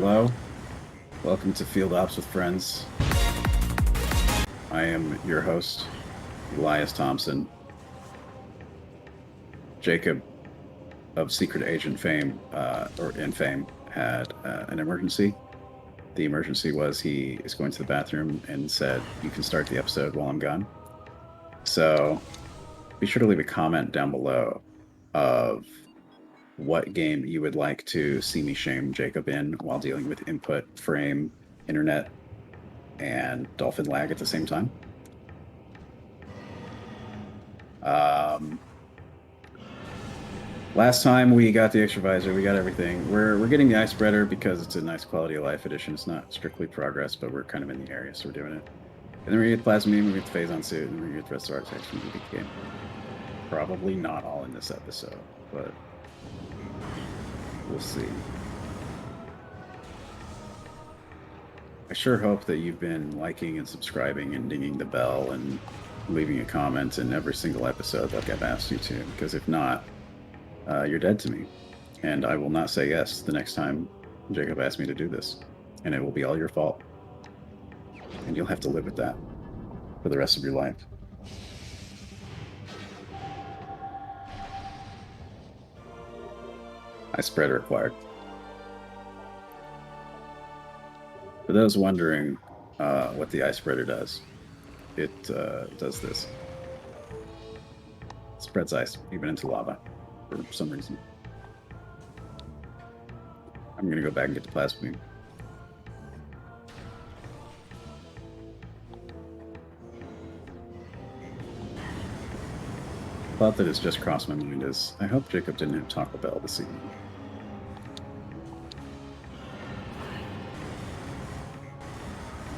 Hello, welcome to Field Ops with Friends. I am your host, Elias Thompson. Jacob of Secret Agent fame, or in fame, had an emergency. The emergency was he is going to the bathroom and said, "You can start the episode while I'm gone." So be sure to leave a comment down below of what game you would like to see me shame Jacob in while dealing with input, frame, internet, and dolphin lag at the same time. Last time we got the extra visor, we got everything. We're getting the ice spreader because it's a nice quality of life edition. It's not strictly progress, but we're kind of in the area, so we're doing it. And then we get plasma beam, we get the phase-on suit, and we get the rest of our artifacts from the game. Probably not all in this episode, but we'll see. I sure hope that you've been liking and subscribing and dinging the bell and leaving a comment in every single episode like I've asked you to, because if not, you're dead to me. And I will not say yes the next time Jacob asks me to do this. And it will be all your fault. And you'll have to live with that for the rest of your life. Ice spreader acquired. For those wondering what the ice spreader does, it does this. It spreads ice, even into lava, for some reason. I'm going to go back and get the plasma beam. Thought that it's just crossed my mind is I hope Jacob didn't have Taco Bell this evening.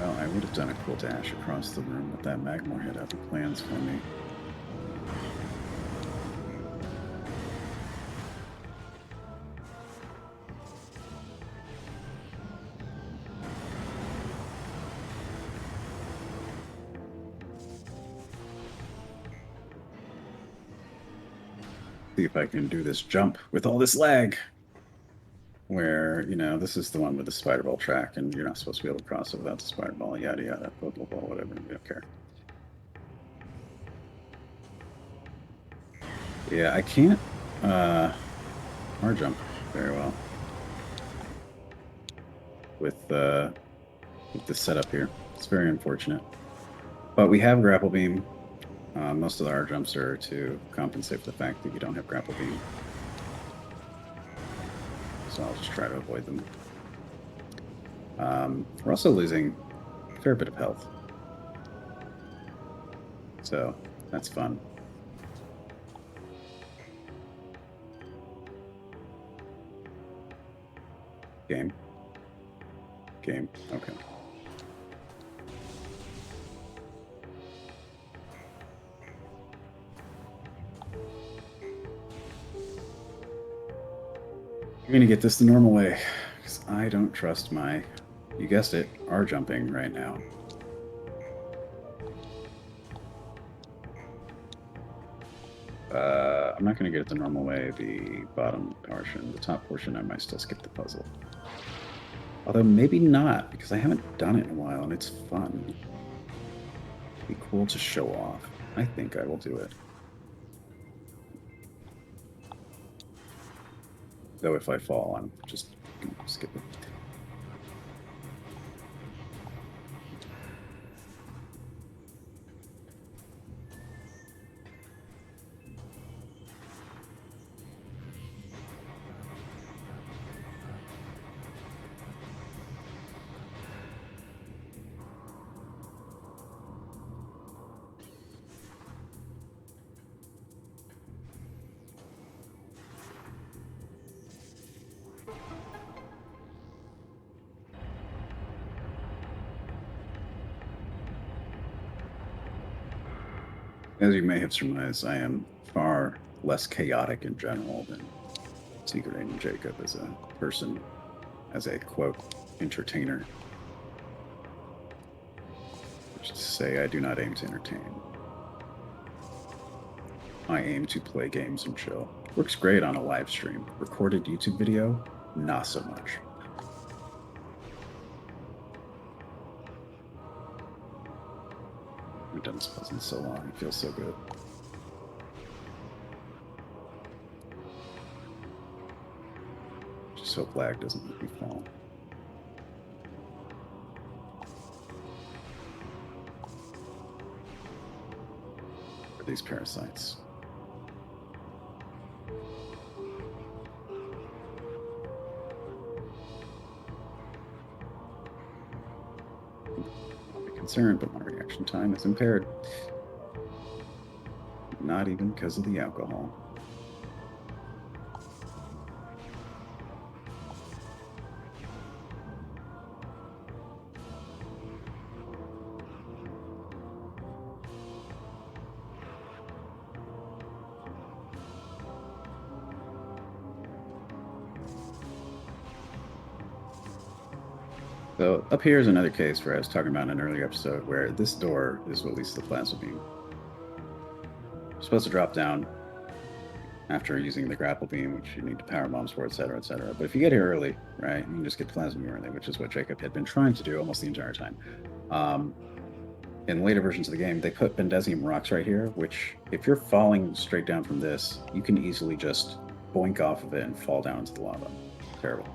Well, I would have done a cool dash across the room with that Magmor had other plans for me. See if I can do this jump with all this lag. Where, this is the one with the spider ball track, and you're not supposed to be able to cross it without the spider ball, yada yada, blah blah blah, whatever, we don't care. Yeah, I can't R jump very well with this setup here. It's very unfortunate. But we have grapple beam. Most of our jumps are to compensate for the fact that you don't have grapple beam. So I'll just try to avoid them. We're also losing a fair bit of health. So that's fun. Game. Okay. I'm gonna get this the normal way, because I don't trust my, you guessed it, R jumping right now. I'm not gonna get it the normal way, the bottom portion. The top portion, I might still skip the puzzle. Although maybe not, because I haven't done it in a while, and it's fun. It'd be cool to show off. I think I will do it. Though if I fall, I'm just gonna skip it. As you may have surmised, I am far less chaotic in general than Secret Agent Jacob as a person, as a, quote, entertainer. Which is to say, I do not aim to entertain. I aim to play games and chill. Works great on a live stream. Recorded YouTube video, not so much. haven't done this puzzle in so long. It feels so good. Just hope lag doesn't make me fall. For these parasites. Concerned, but my reaction time is impaired. Not even because of the alcohol. So up here is another case where I was talking about in an earlier episode where this door is what releases the plasma beam. You're supposed to drop down after using the grapple beam, which you need to power bombs for, etc., etc. But if you get here early, right, you can just get the plasma beam early, which is what Jacob had been trying to do almost the entire time. In later versions of the game, they put Bendesium rocks right here, which if you're falling straight down from this, you can easily just boink off of it and fall down into the lava. Terrible.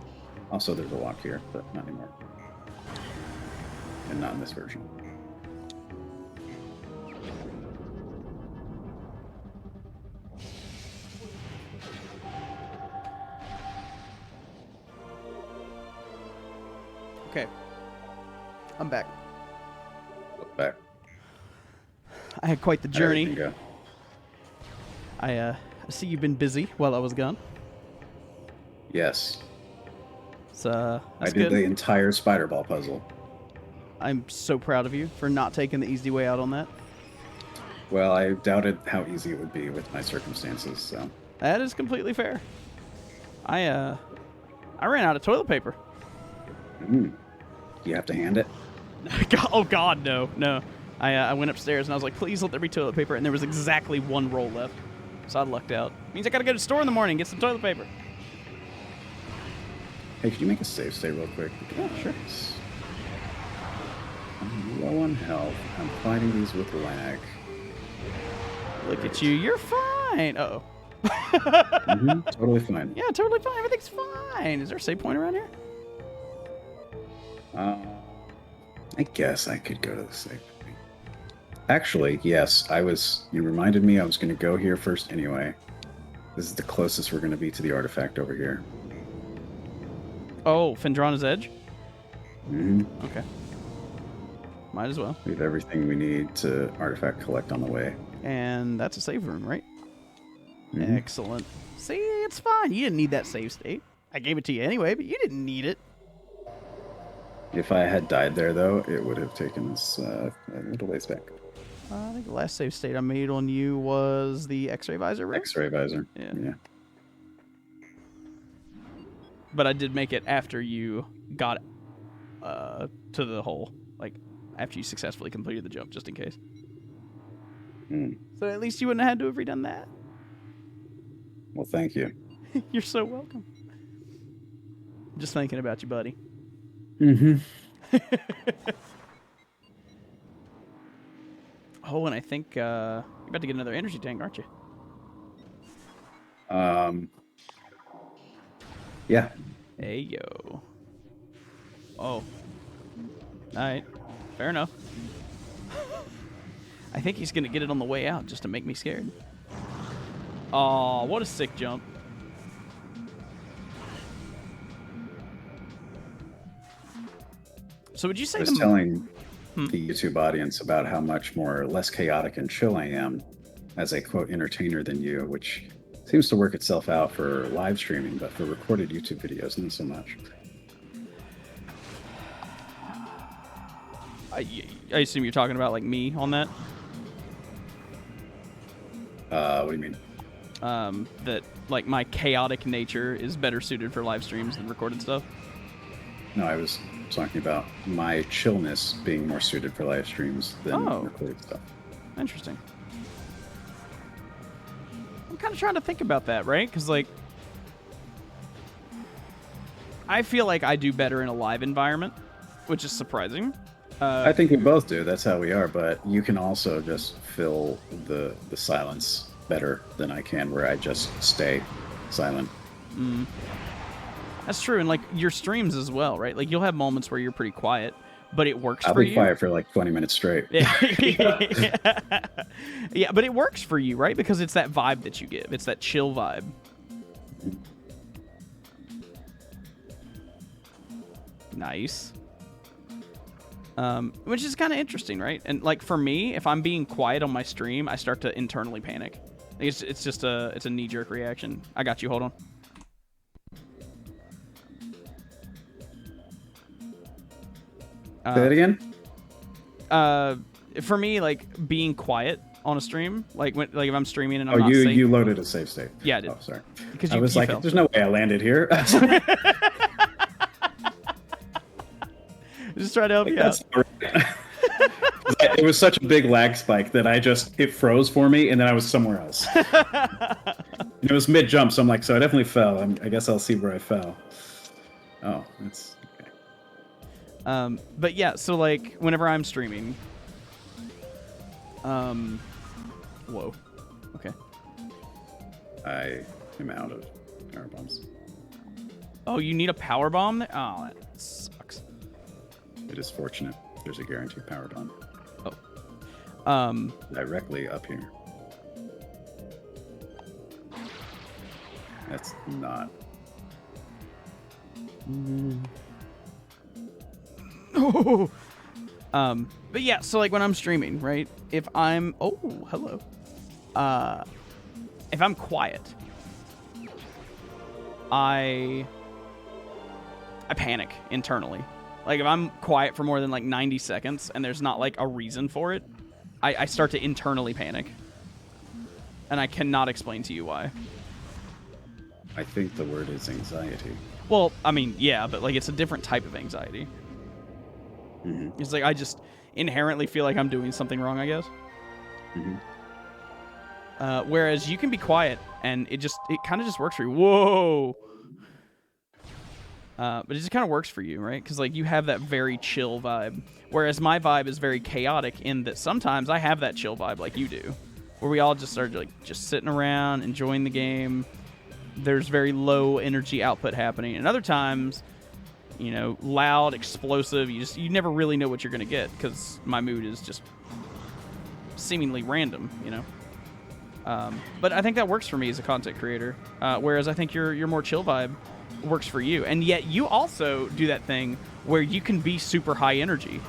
Also, there's a lock here, but not anymore. And not in this version. Okay. I'm back. Look back. I had quite the journey. Go. I see you've been busy while I was gone. Yes. That's I did good. the entire spider ball puzzle. I'm so proud of you for not taking the easy way out on that. Well, I doubted how easy it would be with my circumstances, so. That is completely fair. I ran out of toilet paper. Do you have to hand it? Oh God, no. I went upstairs and I was like, please let there be toilet paper, and there was exactly one roll left. So I lucked out. Means I gotta go to the store in the morning and get some toilet paper. Hey, could you make a save state real quick? Yeah, sure. I'm low on health. I'm fighting these with lag. Look at you. You're fine. Uh-oh. Totally fine. Yeah, totally fine. Everything's fine. Is there a save point around here? I guess I could go to the save point. Actually, yes, you reminded me I was going to go here first anyway. This is the closest we're going to be to the artifact over here. Oh, Fendrana's Edge? Okay. Might as well. We have everything we need to artifact collect on the way. And that's a save room, right? Excellent. See, it's fine. You didn't need that save state. I gave it to you anyway, but you didn't need it. If I had died there, though, it would have taken us a little ways back. I think the last save state I made on you was the X-ray visor room? X-ray visor. Yeah. But I did make it after you got to the hole. Like, after you successfully completed the jump, just in case. So at least you wouldn't have had to have redone that. Well, thank you. You're so welcome. Just thinking about you, buddy. Oh, and I think you're about to get another energy tank, aren't you? Yeah. Hey, yo. Oh. Alright. Fair enough. I think he's going to get it on the way out just to make me scared. Aw, what a sick jump. So would you say I was telling the YouTube audience about how much more less chaotic and chill I am as a, quote, entertainer than you, which seems to work itself out for live streaming, but for recorded YouTube videos, not so much. I assume you're talking about, like, me on that? What do you mean? That, like, my chaotic nature is better suited for live streams than recorded stuff? No, I was talking about my chillness being more suited for live streams than recorded stuff. Interesting. I'm kind of trying to think about that, right? Because, like, I feel like I do better in a live environment, which is surprising. I think we both do. That's how we are. But you can also just fill the silence better than I can, where I just stay silent. That's true, and like your streams as well, right? Like you'll have moments where you're pretty quiet, but it works I'll for be you. quiet for like 20 minutes straight. Yeah. Yeah, but it works for you, right? Because it's that vibe that you give. It's that chill vibe. Nice. Which is kind of interesting, right? And like for me, if I'm being quiet on my stream, I start to internally panic. It's just a knee-jerk reaction. I got you. Hold on. Say that again. For me, like being quiet on a stream, like if I'm streaming and I'm Oh, not safe. you loaded a save state. Yeah, I did. Oh, sorry. Because I was like, fell. there's no way I landed here. Just try to help you out. It was such a big lag spike that it froze for me, and then I was somewhere else. It was mid jump, so I'm like, so I definitely fell. I guess I'll see where I fell. Oh, that's okay. But yeah, so like whenever I'm streaming, whoa, okay. I am out of power bombs. Oh, you need a power bomb there? Oh, that sucks. It is fortunate. There's a guaranteed power bomb. Oh. Directly up here. That's not. But yeah, so like when I'm streaming, right? If I'm hello. If I'm quiet, I panic internally. Like if I'm quiet for more than like 90 seconds and there's not like a reason for it, I start to internally panic. And I cannot explain to you why. I think the word is anxiety. Well, I mean, yeah, but like it's a different type of anxiety. Mm-hmm. It's like I just inherently feel like I'm doing something wrong, I guess. Mm-hmm. Whereas you can be quiet and it kind of just works for you. Whoa. But it just kind of works for you, right? Because like you have that very chill vibe, whereas my vibe is very chaotic in that sometimes I have that chill vibe like you do, where we all just start like just sitting around enjoying the game. There's very low energy output happening, and other times, you know, loud, explosive. You never really know what you're gonna get because my mood is just seemingly random, you know. But I think that works for me as a content creator, whereas I think your more chill vibe works for you, and yet you also do that thing where you can be super high energy,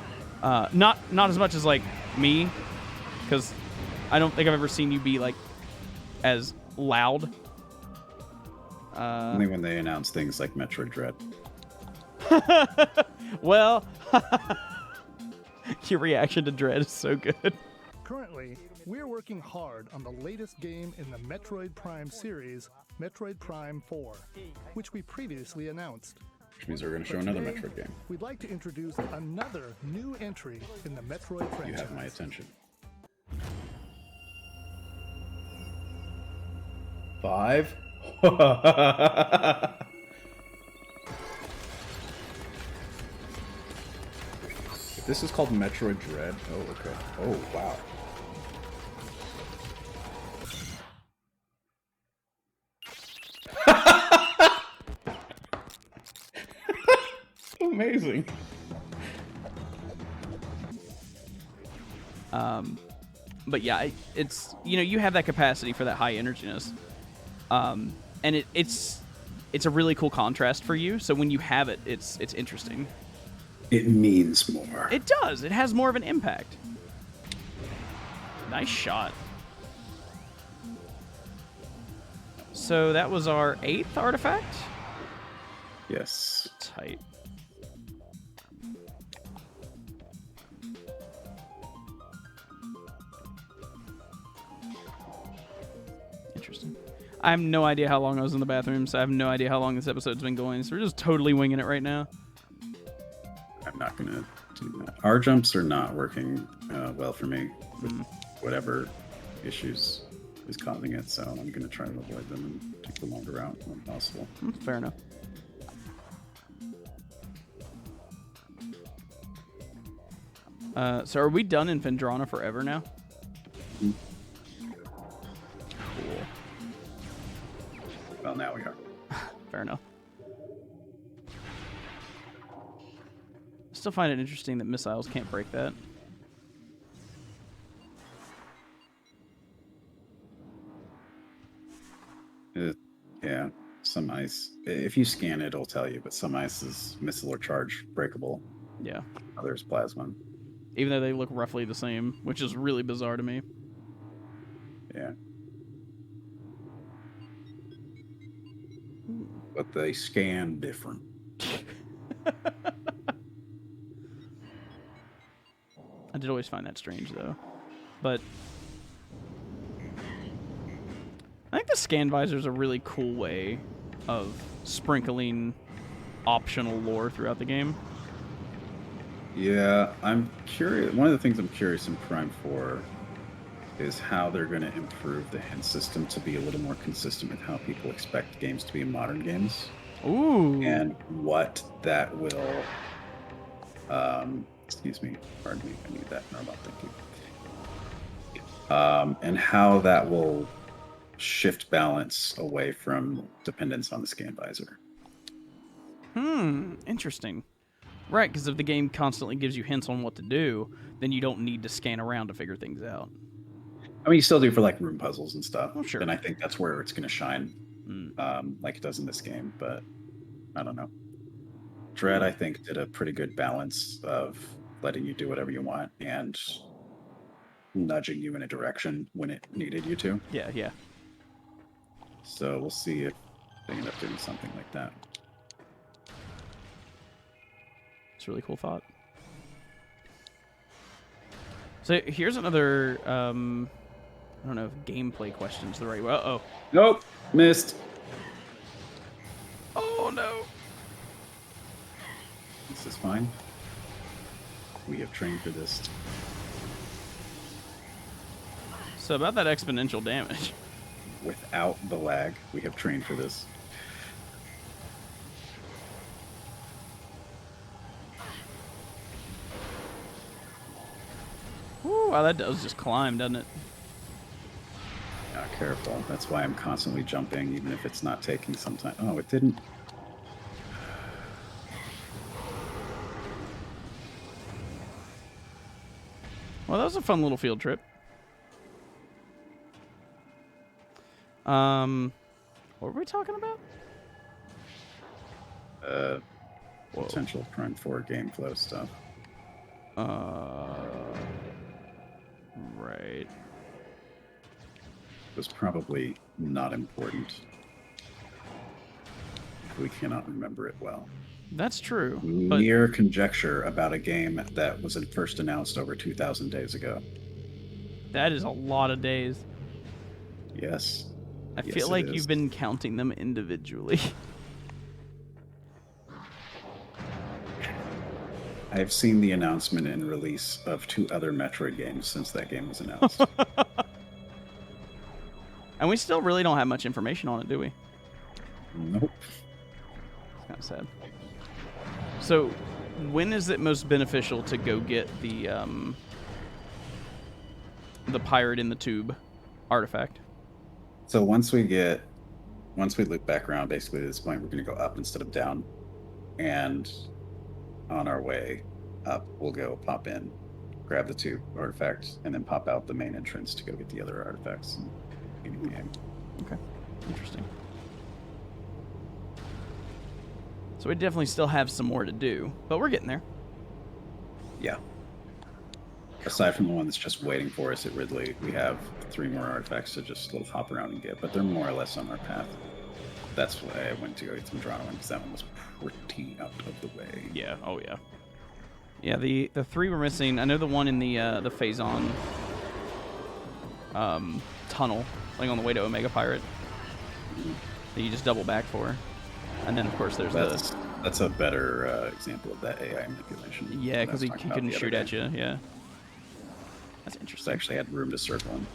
not as much as like me, because I don't think I've ever seen you be like as loud. Only when they announce things like Metroid Dread. Well, your reaction to Dread is so good. Currently, we're working hard on the latest game in the Metroid Prime series, Metroid Prime 4, which we previously announced. Which means we're going to show another Metroid game. We'd like to introduce another new entry in the Metroid franchise. You have my attention. 5? This is called Metroid Dread. Oh, okay. Oh, wow. Amazing. But yeah, it's, you know, you have that capacity for that high energiness, and it's a really cool contrast for you. So when you have it, it's interesting. It means more. It does. It has more of an impact. Nice shot. So that was our 8th artifact? Yes. Tight. Interesting. I have no idea how long I was in the bathroom, so I have no idea how long this episode's been going, so we're just totally winging it right now. I'm not going to do that. R jumps are not working well for me with whatever issues is causing it, so I'm going to try to avoid them and take the longer route when possible. Fair enough. So are we done in Vendrana forever now? Mhm. Cool. Well, now we are. Fair enough. Still find it interesting that missiles can't break that. Yeah, some ice. If you scan it, it'll tell you, but some ice is missile or charge breakable. Yeah. Others plasma. Even though they look roughly the same, which is really bizarre to me. Yeah. But they scan different. I did always find that strange, though. But I think the scan visor is a really cool way of sprinkling optional lore throughout the game. Yeah, I'm curious. One of the things I'm curious in Prime 4 is how they're going to improve the hint system to be a little more consistent with how people expect games to be in modern games. Ooh. And what that will... excuse me. Pardon me. I need that normal. Thank you. And how that will shift balance away from dependence on the scan visor. Interesting. Right, because if the game constantly gives you hints on what to do, then you don't need to scan around to figure things out. I mean, you still do for like room puzzles and stuff. Oh, sure. And I think that's where it's going to shine, like it does in this game. But I don't know. Dread, I think, did a pretty good balance of letting you do whatever you want and nudging you in a direction when it needed you to. Yeah, yeah. So we'll see if they end up doing something like that. It's a really cool thought. So here's another, I don't know if gameplay question's the right way. Uh-oh. Nope, missed. Oh, no. This is fine. We have trained for this. So about that exponential damage. Without the lag, we have trained for this. Ooh, wow, that does just climb, doesn't it? Careful. That's why I'm constantly jumping, even if it's not taking some time. Oh, it didn't. Well, that was a fun little field trip. What were we talking about? Potential Prime 4 game flow stuff. Right. Was probably not important. We cannot remember it well. That's true. Mere conjecture about a game that was first announced over 2,000 days ago. That is a lot of days. Yes. I feel like you've been counting them individually. I've seen the announcement and release of 2 other Metroid games since that game was announced. And we still really don't have much information on it, do we? Nope. It's kind of sad. So, when is it most beneficial to go get the pirate in the tube artifact? So once we loop back around, basically at this point, we're going to go up instead of down. And on our way up, we'll go pop in, grab the 2 artifacts, and then pop out the main entrance to go get the other artifacts and get the game. Okay, interesting. So we definitely still have some more to do, but we're getting there. Yeah. Aside from the one that's just waiting for us at Ridley, we have 3 more artifacts to just little hop around and get, but they're more or less on our path. That's why I went to go get some Toronto one, because that one was pretty out of the way. Yeah. Oh yeah. Yeah. The 3 we're missing. I know the one in the Phazon tunnel, like on the way to Omega Pirate, that you just double back for, and then of course there's that's a better example of that AI manipulation. Yeah, because he couldn't shoot at you. Yeah. That's interesting. I actually had room to circle him.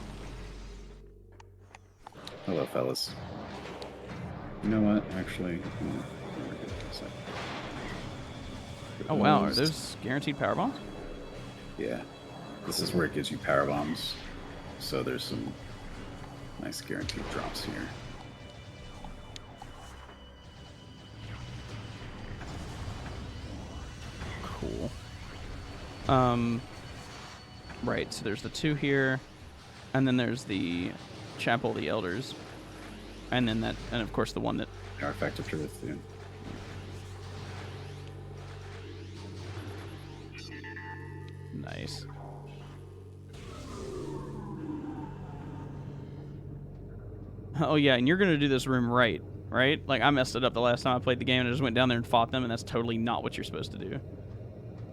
Hello, fellas. You know what? Actually, oh wow, are those guaranteed power bombs? Yeah. This is where it gives you power bombs. So there's some nice guaranteed drops here. Cool. Right, so there's the 2 here, and then there's the Chapel of the Elders, and then that, and of course the one that... Artifact of Truth, yeah. Nice. Oh yeah, and you're gonna do this room right? Like, I messed it up the last time I played the game, and I just went down there and fought them, and that's totally not what you're supposed to do.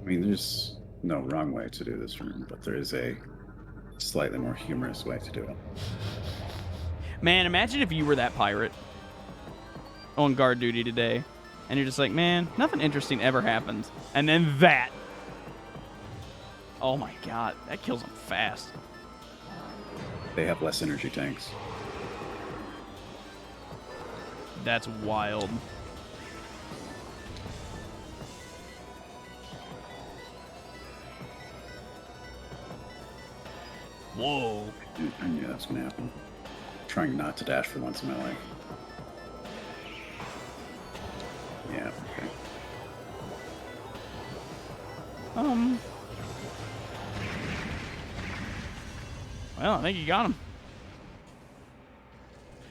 I mean, there's no wrong way to do this room, but there is a slightly more humorous way to do it. Man, imagine if you were that pirate on guard duty today, and you're just like, man, nothing interesting ever happens, and then that. Oh my god, that kills them fast. They have less energy tanks. That's wild. Whoa. Dude, I knew that was going to happen. Trying not to dash for once in my life. Yeah, okay. Well, I think you got him.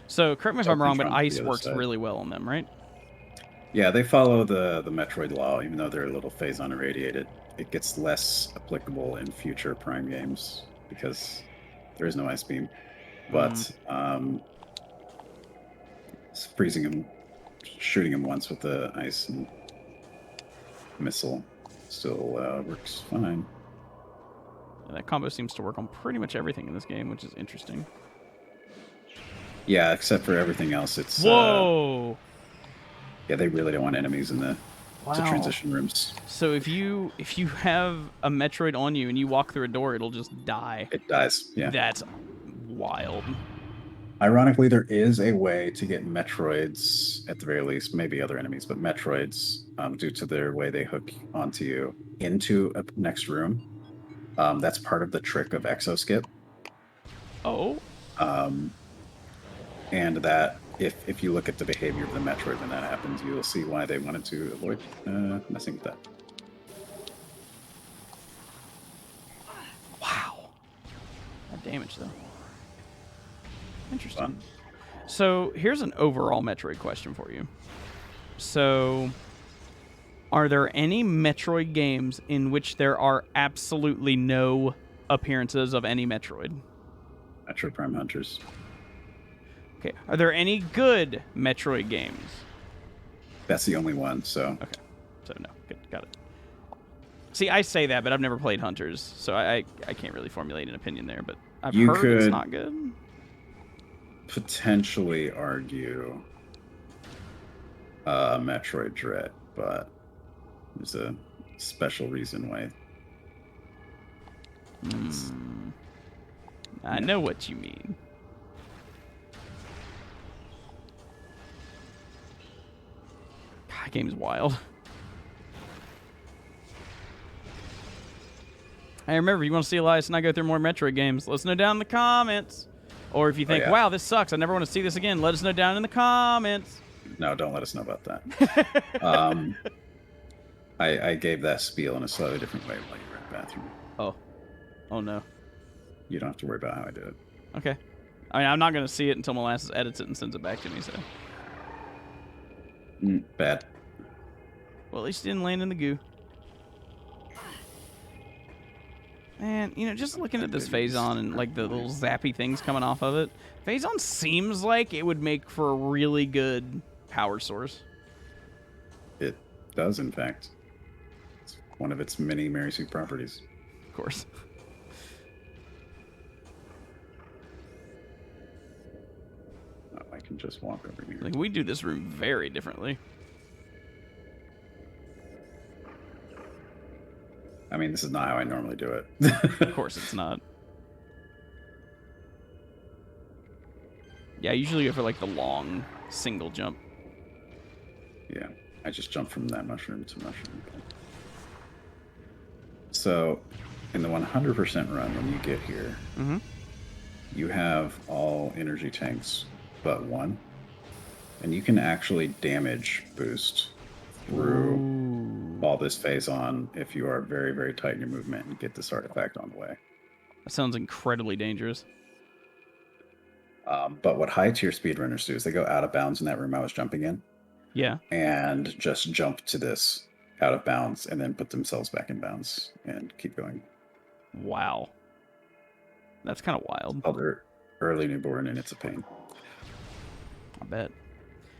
So, correct me if I'm wrong, but ice works really well on them, right? Yeah, they follow the Metroid law, even though they're a little phase-on irradiated. It gets less applicable in future Prime games because there is no ice beam. But freezing him, shooting him once with the ice and missile still works fine. Yeah, that combo seems to work on pretty much everything in this game, which is interesting. Yeah, except for everything else, it's... Whoa! Yeah, they really don't want enemies in the transition rooms. So if you have a Metroid on you and you walk through a door, it'll just die. It dies, yeah. That's wild. Ironically, there is a way to get Metroids, at the very least, maybe other enemies, but Metroids, due to their way they hook onto you, into a next room. That's part of the trick of Exoskip. Oh? And that, if you look at the behavior of the Metroid when that happens, you'll see why they wanted to avoid messing with that. Wow. That damage, though. Interesting. Fun. So, here's an overall Metroid question for you. So, are there any Metroid games in which there are absolutely no appearances of any Metroid? Metroid Prime Hunters. Okay. Are there any good Metroid games? That's the only one, so... Okay. So, no. Good. Got it. See, I say that, but I've never played Hunters, so I can't really formulate an opinion there, but I've heard it's not good. Potentially argue Metroid Dread, but there's a special reason why. I know what you mean. God, that game's wild. Hey, remember, if you want to see Elias and I go through more Metroid games, let us know down in the comments. Or if you think, wow, this sucks, I never want to see this again, let us know down in the comments. No, don't let us know about that. I gave that spiel in a slightly different way while you were in the bathroom. Oh. Oh, no. You don't have to worry about how I did it. Okay. I mean, I'm not going to see it until Molasses edits it and sends it back to me, so. Bad. Well, at least it didn't land in the goo. Man, you know, just looking at this Phazon and, like, the little zappy things coming off of it, Phazon seems like it would make for a really good power source. It does, in fact. It's one of its many Mary Sue properties. Of course. I can just walk over here. Like, we do this room very differently. I mean, this is not how I normally do it. Of course it's not. Yeah, I usually go for, like, the long single jump. Yeah, I just jump from that mushroom to mushroom. So, in the 100% run, when you get here, Mm-hmm. you have all energy tanks but one, and you can actually damage boost through all this phase on if you are very, very tight in your movement and get this artifact on the way. That sounds incredibly dangerous. But what high tier speedrunners do is they go out of bounds in that room I was jumping in Yeah. and just jump to this out of bounds and then put themselves back in bounds and keep going. Wow. That's kind of wild. Other early newborn, and it's a pain. I bet.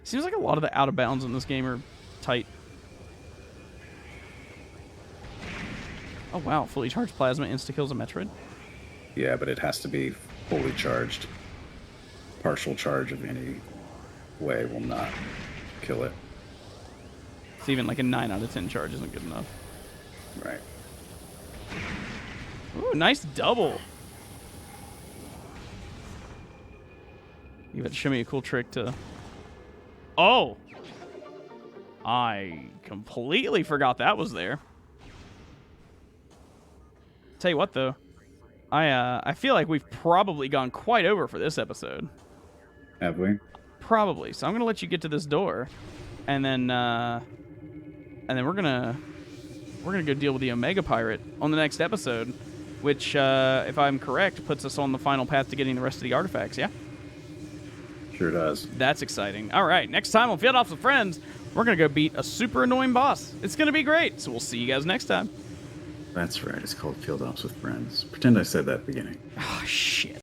Seems like a lot of the out of bounds in this game are tight. Oh wow, fully charged plasma insta-kills a Metroid? Yeah, but it has to be fully charged. Partial charge of any way will not kill it. It's even like a 9 out of 10 charge isn't good enough. Right. Ooh, nice double. You had to show me a cool trick to... Oh! I completely forgot that was there. Tell you what, though. I feel like we've probably gone quite over for this episode. Have we? Probably. So I'm gonna let you get to this door, and then we're gonna go deal with the Omega Pirate on the next episode, which, if I'm correct, puts us on the final path to getting the rest of the artifacts. Yeah. Sure does. That's exciting. All right, next time on Field Ops with Friends, we're gonna go beat a super annoying boss. It's gonna be great. So we'll see you guys next time. That's right. It's called Field Ops with Friends. Pretend I said that at the beginning. Oh shit.